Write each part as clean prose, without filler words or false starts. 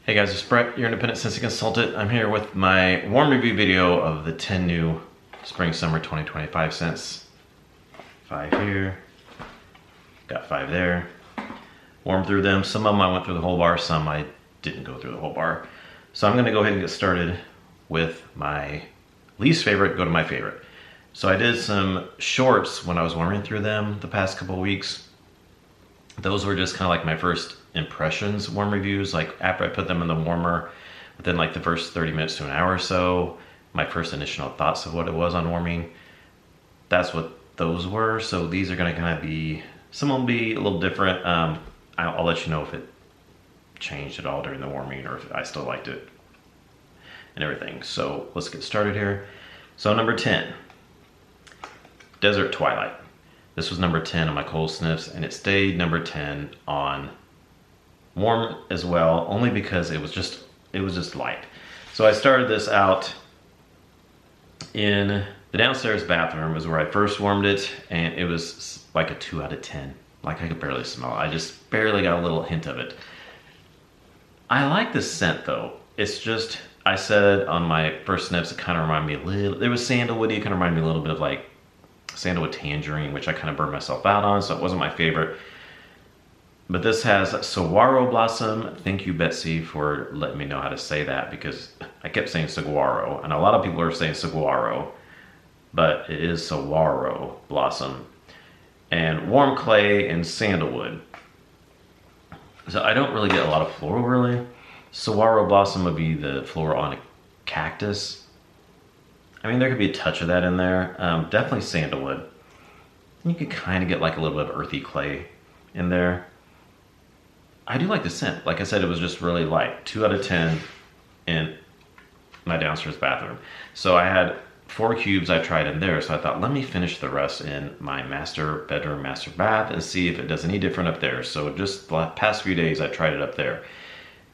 Hey guys, it's Brett, your independent Scentsy consultant. I'm here with my warm review video of the 10 new Spring Summer 2025 scents. 5 here, got 5 there. Warmed through them. Some of them I went through the whole bar, some I didn't go through the whole bar. So I'm gonna go ahead and get started with my least favorite, go to my favorite. So I did some shorts when I was warming through them the past couple weeks. Those were just kind of like my first impressions, warm reviews, like after I put them in the warmer, within like the first 30 minutes to an hour or so, my first initial thoughts of what it was on warming. That's what those were. So these are gonna kind of be, some will be a little different. I'll let you know if it changed at all during the warming or if I still liked it and everything. So let's get started here. So number 10, Desert Twilight. This was number 10 on my cold sniffs, and it stayed number 10 on warm as well, only because it was just light. So I started this out in the downstairs bathroom is where I first warmed it, and it was like a 2 out of 10. Like I could barely smell it. I just barely got a little hint of it. I like this scent though. It's just, I said on my first sniffs, it kind of reminded me a little, it was sandalwoody, it kind of reminded me a little bit of like sandalwood tangerine, which I kind of burned myself out on, so it wasn't my favorite. But this has saguaro blossom. Thank you, Betsy, for letting me know how to say that, because I kept saying saguaro, and a lot of people are saying saguaro, but it is saguaro blossom. And warm clay and sandalwood. So I don't really get a lot of floral, really. Saguaro blossom would be the floral on a cactus. I mean, there could be a touch of that in there. Definitely sandalwood. You could kind of get like a little bit of earthy clay in there. I do like the scent. Like I said, it was just really light. 2 out of 10 in my downstairs bathroom. So I had 4 cubes I tried in there. So I thought, let me finish the rest in my master bedroom, master bath, and see if it does any different up there. So just the past few days, I tried it up there.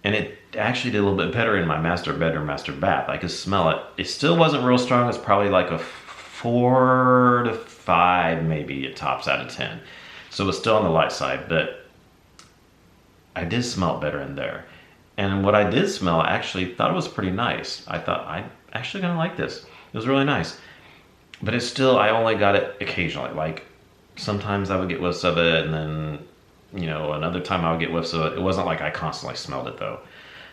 And it actually did a little bit better in my master bedroom, master bath. I could smell it. It still wasn't real strong. It's probably like a 4 to 5, maybe it tops out of 10. So it's still on the light side, but I did smell it better in there. And what I did smell, I actually thought it was pretty nice. I thought, I'm actually gonna like this. It was really nice. But it's still, I only got it occasionally. Like sometimes I would get whiffs of it, and then, you know, another time I would get whiffs of it. It wasn't like I constantly smelled it though.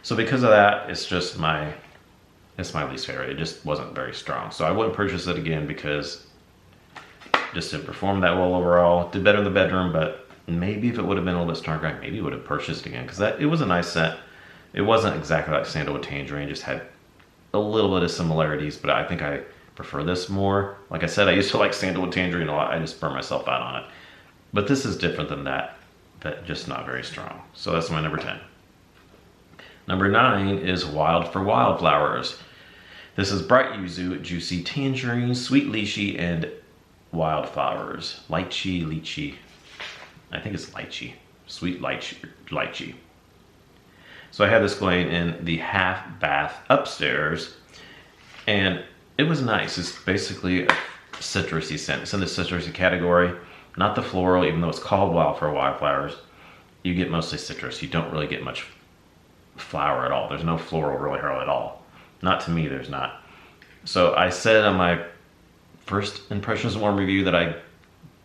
So because of that, it's just it's my least favorite. It just wasn't very strong. So I wouldn't purchase it again because it just didn't perform that well overall. Did better in the bedroom, but maybe if it would have been a little bit stronger, I maybe would have purchased it again, because it was a nice scent. It wasn't exactly like sandalwood tangerine, just had a little bit of similarities, but I think I prefer this more. Like I said, I used to like sandalwood tangerine a lot. I just burned myself out on it. But this is different than that, but just not very strong. So that's my number 10. Number 9 is Wild for Wildflowers. This is bright yuzu, juicy tangerine, sweet lychee, and wildflowers. Lychee. I think it's lychee. Sweet lychee. So I had this going in the half bath upstairs, and it was nice. It's basically a citrusy scent. It's in the citrusy category, not the floral, even though it's called Wild for Wildflowers. You get mostly citrus. You don't really get much flower at all. There's no floral really hardly at all. Not to me, there's not. So I said on my first impressions warm review that I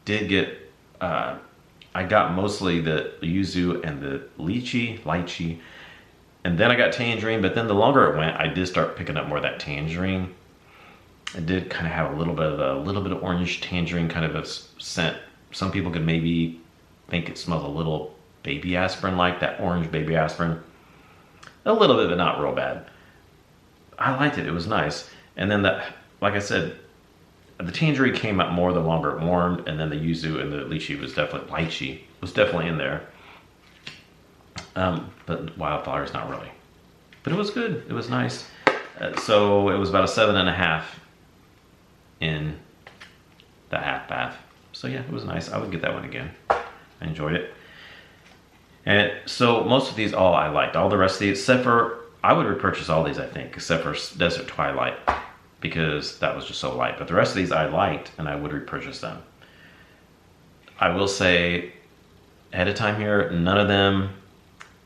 did get, I got mostly the yuzu and the lychee, and then I got tangerine, but then the longer it went, I did start picking up more of that tangerine. It did kind of have a little bit of orange tangerine kind of a scent. Some people could maybe think it smells a little baby aspirin, like that orange baby aspirin. A little bit, but not real bad. I liked it, it was nice. And then like I said, the tangerine came out more the longer it warmed, and then the yuzu and the lychee was definitely in there. But wildflowers, not really. But it was good, it was nice. So it was about a 7.5 in the half bath. So yeah, it was nice. I would get that one again. I enjoyed it. And so most of these, all I liked. All the rest of these, except for, I would repurchase all these, I think, except for Desert Twilight, because that was just so light. But the rest of these I liked, and I would repurchase them. I will say, ahead of time here, none of them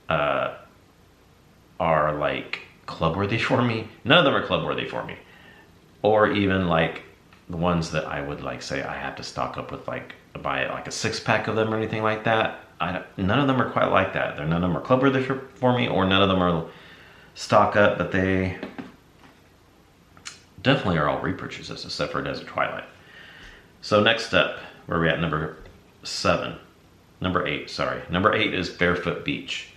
are are like club worthy for me. None of them are club worthy for me. Or even like the ones that I would like say I have to stock up with, like buy like a 6-pack of them or anything like that. None of them are quite like that. None of them are club worthy for me, or none of them are stock up, but they definitely are all repurchases except for Desert Twilight. So next up, where are we at? Number 8, sorry. Number 8 is Barefoot Beach.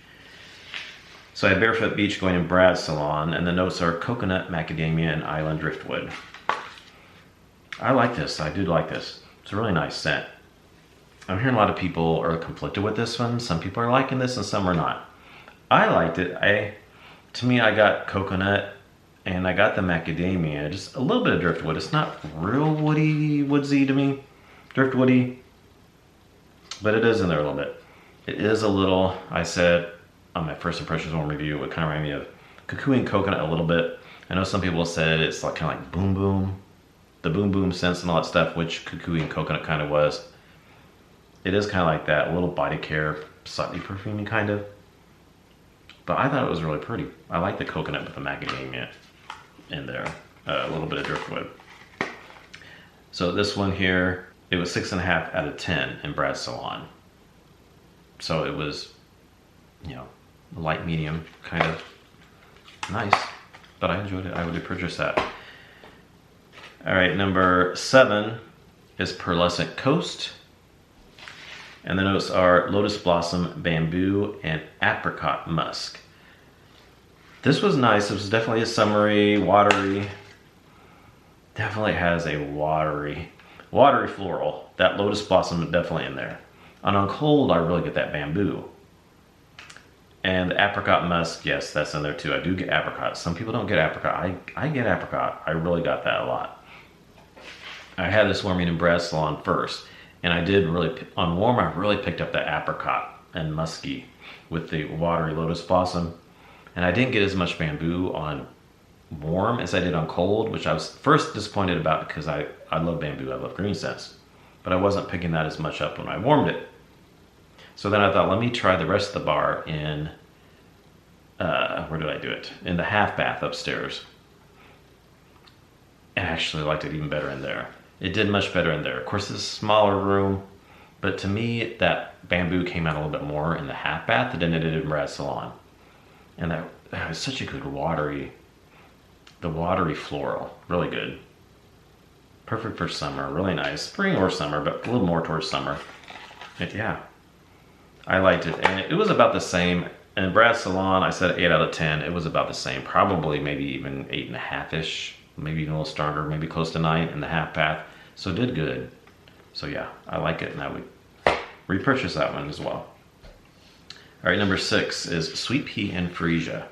So I have Barefoot Beach going in Brad's salon, and the notes are coconut, macadamia, and island driftwood. I like this. I do like this. It's a really nice scent. I'm hearing a lot of people are conflicted with this one. Some people are liking this and some are not. I liked it. To me, I got coconut and I got the macadamia, just a little bit of driftwood. It's not real woodsy to me, driftwoody, but it is in there a little bit. It is a little, I said on my first impressions warm review, it kind of reminded me of cuckoo and coconut a little bit. I know some people said it's like kind of like boom boom, the boom boom scents and all that stuff, which cuckoo and coconut kind of was. It is kind of like that, a little body care, slightly perfumey kind of. But I thought it was really pretty. I like the coconut with the macadamia in there, a little bit of driftwood. So this one here, it was 6.5 out of 10 in Brad's salon. So it was, you know, light medium, kind of nice, but I enjoyed it. I would purchase that. All right, number 7 is Pearlescent Coast. And the notes are Lotus Blossom, Bamboo, and Apricot Musk. This was nice. It was definitely a summery, watery. Definitely has a watery floral. That Lotus Blossom is definitely in there. And on cold, I really get that bamboo. And the Apricot Musk, yes, that's in there too. I do get apricot. Some people don't get apricot. I get apricot. I really got that a lot. I had this warming in Brad's salon first. And I did really, on warm, I really picked up that apricot and musky with the watery Lotus Blossom. And I didn't get as much bamboo on warm as I did on cold, which I was first disappointed about because I love bamboo, I love green scents. But I wasn't picking that as much up when I warmed it. So then I thought, let me try the rest of the bar in, where did I do it? In the half bath upstairs. And I actually liked it even better in there. It did much better in there. Of course, it's a smaller room, but to me, that bamboo came out a little bit more in the half bath than it did in Brad's salon. And that was such a good the watery floral, really good. Perfect for summer, really nice. Spring or summer, but a little more towards summer. Yeah, I liked it. And it was about the same. In Brad's salon, I said 8 out of 10. It was about the same, probably maybe even 8.5-ish. Maybe even a little stronger, maybe close to 9 in the half bath. So it did good. So yeah, I like it, and I would repurchase that one as well. All right, number 6 is Sweet Pea and Freesia.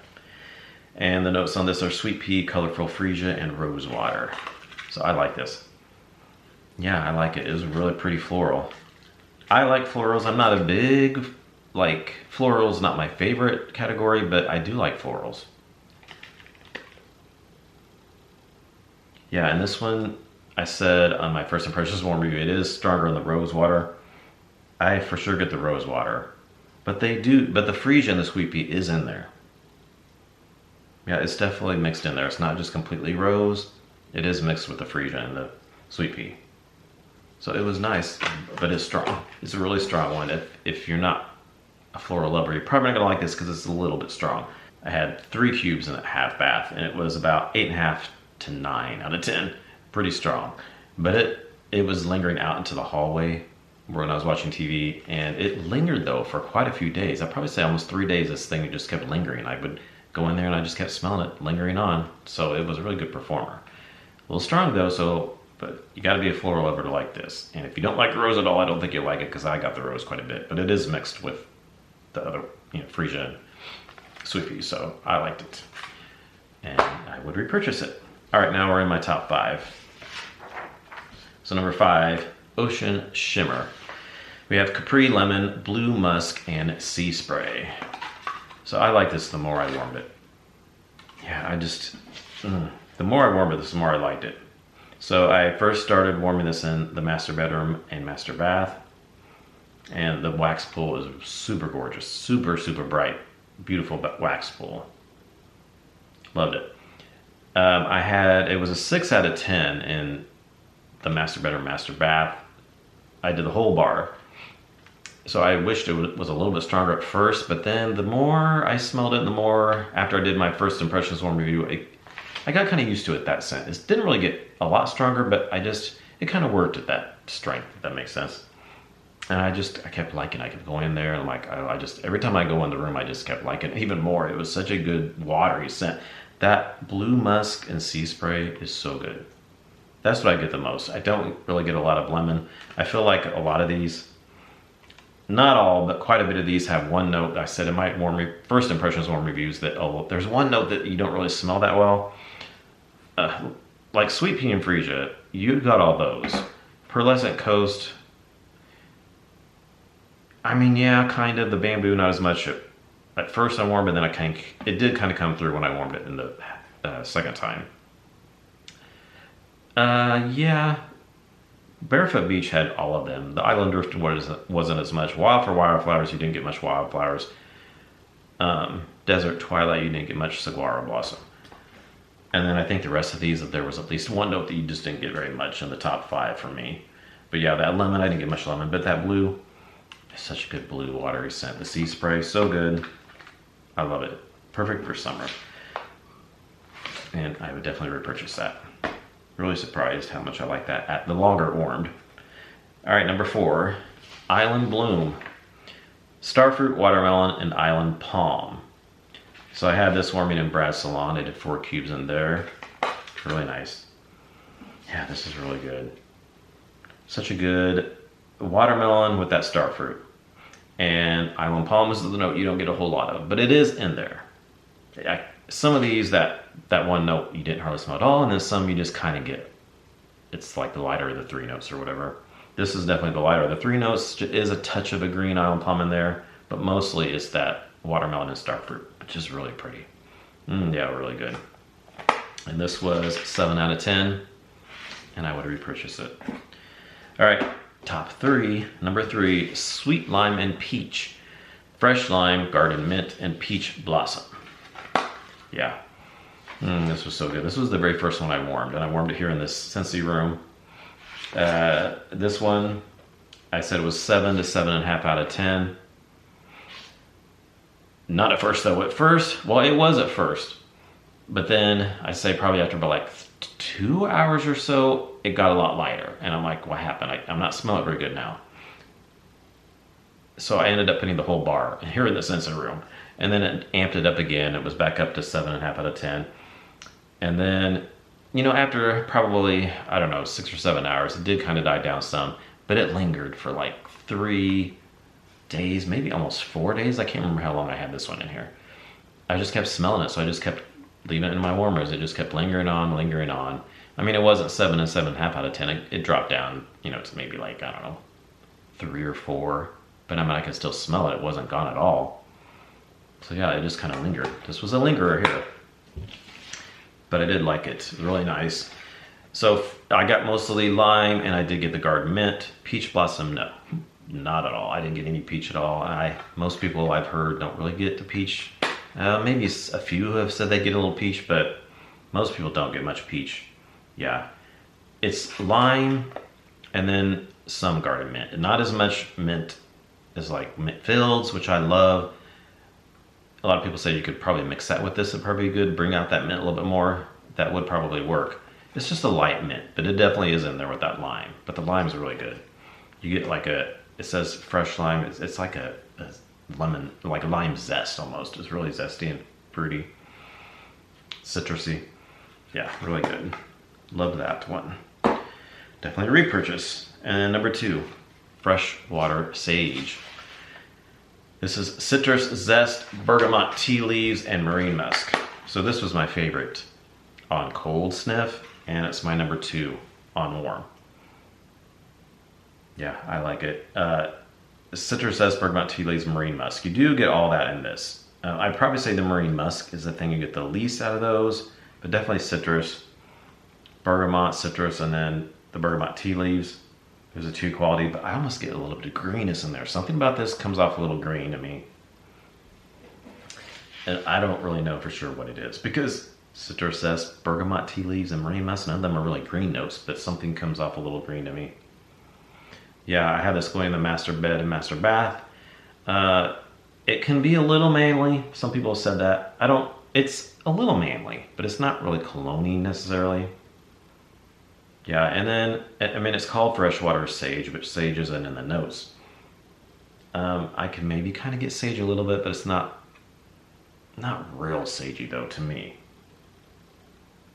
And the notes on this are Sweet Pea, Colorful Freesia, and Rose Water. So I like this. Yeah, I like it. It was really pretty floral. I like florals. I'm not a big, florals not my favorite category, but I do like florals. Yeah, and this one, I said on my first impressions warm review, it is stronger in the rose water. I for sure get the rose water. But the Freesia and the Sweet Pea is in there. Yeah, it's definitely mixed in there. It's not just completely rose. It is mixed with the Freesia and the Sweet Pea. So it was nice, but it's strong. It's a really strong one. If you're not a floral lover, you're probably not gonna like this because it's a little bit strong. I had 3 cubes in that half bath, and it was about 8.5 to 9 out of 10. Pretty strong. But it was lingering out into the hallway when I was watching TV, and it lingered though for quite a few days. I'd probably say almost 3 days this thing just kept lingering. I would go in there and I just kept smelling it lingering on. So it was a really good performer. A little strong though, but you gotta be a floral lover to like this. And if you don't like rose at all, I don't think you'll like it because I got the rose quite a bit, but it is mixed with the other, Freesia and Sweet Pea, so I liked it. And I would repurchase it. All right, now we're in my top 5. So number 5, Ocean Shimmer. We have Capri Lemon, Blue Musk, and Sea Spray. So I like this the more I warmed it. Yeah, the more I warmed it, the more I liked it. So I first started warming this in the master bedroom and master bath. And the wax pool is super gorgeous, super, super bright, beautiful wax pool. Loved it. It was a 6 out of 10 in the master bedroom, master bath. I did the whole bar. So I wished it was a little bit stronger at first, but then the more I smelled it, the more, after I did my first impressions warm review, I got kind of used to it, that scent. It didn't really get a lot stronger, but it kind of worked at that strength, if that makes sense. And I kept liking it. I kept going in there, and I'm like, every time I go in the room, I just kept liking it even more. It was such a good watery scent. That blue musk and sea spray is so good. That's what I get the most. I don't really get a lot of lemon. I feel like a lot of these, not all, but quite a bit of these have one note. I said in my first impressions warm reviews that, there's one note that you don't really smell that well. Like Sweet Pea and Freesia, you got all those. Pearlescent Coast, I mean, yeah, kind of. The bamboo, not as much. At first I warmed it, then it did kind of come through when I warmed it in the second time. Yeah. Barefoot Beach had all of them. The Island Drift wasn't as much. Wildflowers, you didn't get much wildflowers. Desert Twilight, you didn't get much saguaro blossom. And then I think the rest of these, there was at least one note that you just didn't get very much in the top 5 for me. But yeah, that lemon, I didn't get much lemon, but that blue, such a good blue watery scent. The sea spray, so good. I love it. Perfect for summer. And I would definitely repurchase that. Really surprised how much I like that at the longer warmed. All right, number 4, Island Bloom. Starfruit, watermelon, and island palm. So I had this warming in Brad's salon. I did 4 cubes in there. Really nice. Yeah, this is really good. Such a good watermelon with that starfruit. And island palm is the note you don't get a whole lot of, but it is in there. Some of these, that one note you didn't hardly smell at all, and then some you just kind of get. It's like the lighter of the 3 notes or whatever. This is definitely the lighter. The 3 notes is a touch of a green island palm in there, but mostly it's that watermelon and starfruit, which is really pretty. Yeah, really good. And this was 7 out of 10, and I would repurchase it. All right, top 3. Number 3, Sweet Lime and Peach. Fresh lime, garden mint, and peach blossom. Yeah, this was so good. This was the very first one I warmed, and I warmed it here in this Scentsy room. This one, I said it was 7 to 7.5 out of 10. Not at first though. At first, well, it was at first, but then I say probably after about like 2 hours or so, it got a lot lighter, and I'm like, what happened? I'm not smelling it very good now. So I ended up putting the whole bar here in the Scentsy room, and then it amped it up again. It was back up to 7.5 out of 10, and then, you know, after probably, I don't know, 6 or 7 hours, it did kind of die down some, but it lingered for like 3 days, maybe almost 4 days. I can't remember how long I had this one in here. I just kept smelling it, so I just kept leaving it in my warmers. It just kept lingering on, lingering on. I mean, it wasn't 7 and 7.5 out of 10. It dropped down, you know, to maybe like, I don't know, 3 or 4. But I mean, I could still smell it. It wasn't gone at all. So yeah, it just kind of lingered. This was a lingerer here. But I did like it. Really nice. So I got mostly lime, and I did get the garden mint. Peach blossom, no. Not at all. I didn't get any peach at all. Most people I've heard don't really get the peach. Maybe a few have said they get a little peach, but most people don't get much peach. Yeah. It's lime and then some garden mint. Not as much mint as like mint fields, which I love. A lot of people say you could probably mix that with this. It'd probably be good. Bring out that mint a little bit more. That would probably work. It's just a light mint, but it definitely is in there with that lime. But the lime's really good. You get like it says fresh lime. It's like a lemon, like a lime zest almost. It's really zesty and fruity, citrusy. Yeah, really good. Love that one. Definitely repurchase. And number 2, freshwater sage. This is citrus zest, bergamot, tea leaves, and marine musk. So this was my favorite on cold sniff, and it's my number 2 on warm. Yeah, I like it. Citrus zest, bergamot, tea leaves, marine musk. You do get all that in this. I'd probably say the marine musk is the thing you get the least out of those, but definitely citrus, bergamot, citrus, and then the bergamot tea leaves. There's a 2 quality, but I almost get a little bit of greenness in there. Something about this comes off a little green to me. And I don't really know for sure what it is, because citrus zest, bergamot tea leaves, and marine musk. None of them are really green notes, but something comes off a little green to me. Yeah, I have this going in the master bed and master bath. It can be a little manly. Some people have said that. It's a little manly, but it's not really cologne-y necessarily. Yeah, and then, I mean, it's called freshwater sage, but sage isn't in the notes. I can maybe kind of get sage a little bit, but it's not real sagey though to me.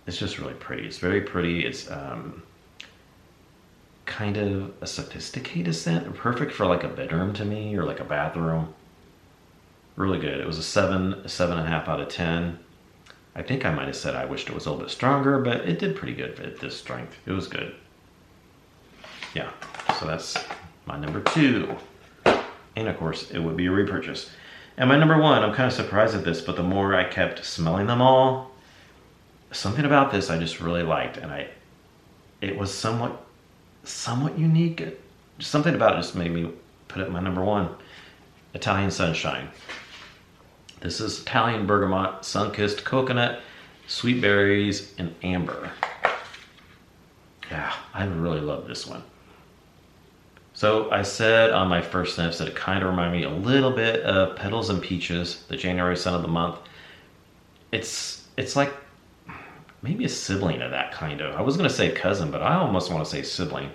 It's just really pretty. It's very pretty. It's kind of a sophisticated scent, perfect for like a bedroom to me, or like a bathroom. Really good. It was a 7.5 out of 10. I think I might have said I wished it was a little bit stronger, but it did pretty good at this strength. It was good. Yeah, so that's my number 2. And of course, it would be a repurchase. And my number 1, I'm kind of surprised at this, but the more I kept smelling them all, something about this I just really liked, and it was somewhat unique. Something about it just made me put it in my number 1. Italian Sunshine. This is Italian bergamot, sun-kissed coconut, sweet berries, and amber. Yeah, I really love this one. So I said on my first sniffs that it kind of reminded me a little bit of Petals and Peaches, the January scent of the month. It's like maybe a sibling of that kind of. I was going to say cousin, but I almost want to say sibling.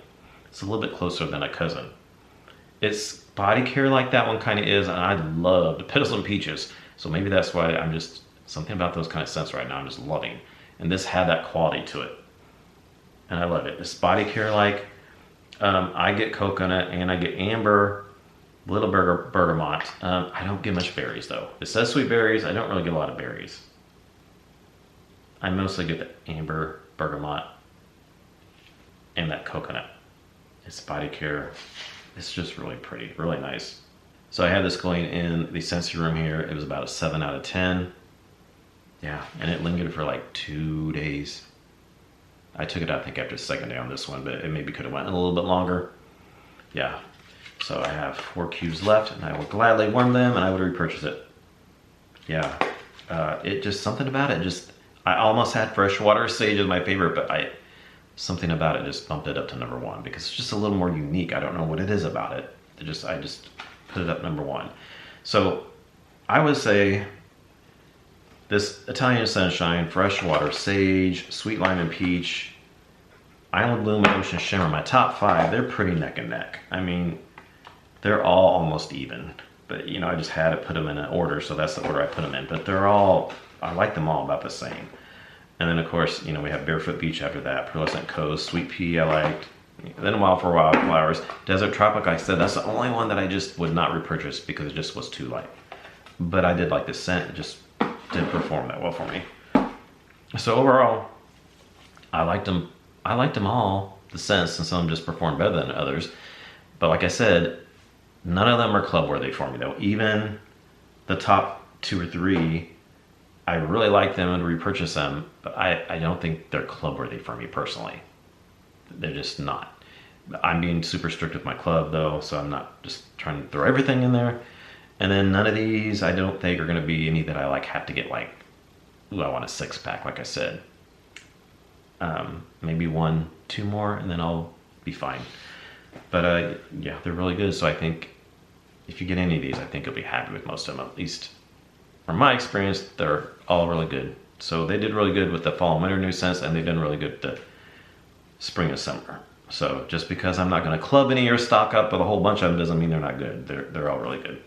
It's a little bit closer than a cousin. It's body care like that one kind of is, and I loved Petals and Peaches. So maybe that's why I'm just, something about those kind of scents right now I'm just loving. And this had that quality to it. And I love it. It's body care like. I get coconut and I get amber, little bergamot. I don't get much berries though. It says sweet berries. I don't really get a lot of berries. I mostly get the amber, bergamot, and that coconut. It's body care. It's just really pretty, really nice. So I had this going in the Scentsy room here. It was about a 7 out of 10. Yeah, and it lingered for like 2 days. I took it out, I think, after the second day on this one, but it maybe could have went a little bit longer. Yeah, so I have 4 cubes left, and I will gladly warm them, and I would repurchase it. Yeah, it just, something about it, just, I almost had freshwater sage as my favorite, but something about it just bumped it up to number 1, because it's just a little more unique. I don't know what it is about it. I just put it up number 1. So I would say this Italian Sunshine, Freshwater Sage, Sweet Lime and Peach, Island Bloom, and Ocean Shimmer, my top 5, they're pretty neck and neck. I mean, they're all almost even. But, you know, I just had to put them in an order, so that's the order I put them in. But they're all, I like them all about the same. And then, of course, you know, we have Barefoot Beach after that, Pearlescent Coast, Sweet Pea I liked, then Wild for Wildflowers. Desert Tropic, like I said, that's the only one that I just would not repurchase because it just was too light. But I did like the scent, it just didn't perform that well for me. So overall, I liked them all, the scents, and some of them just performed better than others. But like I said, none of them are club worthy for me though. Even the top 2 or 3, I really like them and repurchase them, but I don't think they're club worthy for me personally. They're just not. I'm being super strict with my club though, so I'm not just trying to throw everything in there. And then none of these I don't think are going to be any that I like have to get like, ooh, I want a 6-pack like I said. Maybe 1, 2 more and then I'll be fine. But yeah, they're really good. So I think if you get any of these, I think you'll be happy with most of them. At least from my experience, they're all really good. So they did really good with the fall and winter new scents, and they've done really good with the spring and summer. So just because I'm not going to club any or stock up with a whole bunch of them doesn't mean they're not good. They're all really good.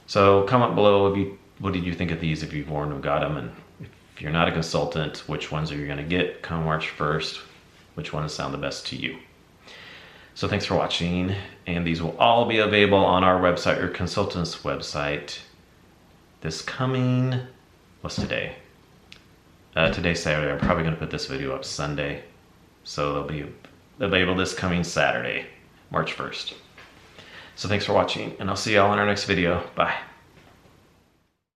So comment below what did you think of these, if you've worn them, got them, and if you're not a consultant, which ones are you going to get come March 1st? Which ones sound the best to you? So thanks for watching, and these will all be available on our website, your consultant's website, this coming, what's today? Today's Saturday. I'm probably going to put this video up Sunday, so they'll be available this coming Saturday, March 1st. So thanks for watching, and I'll see y'all in our next video. Bye.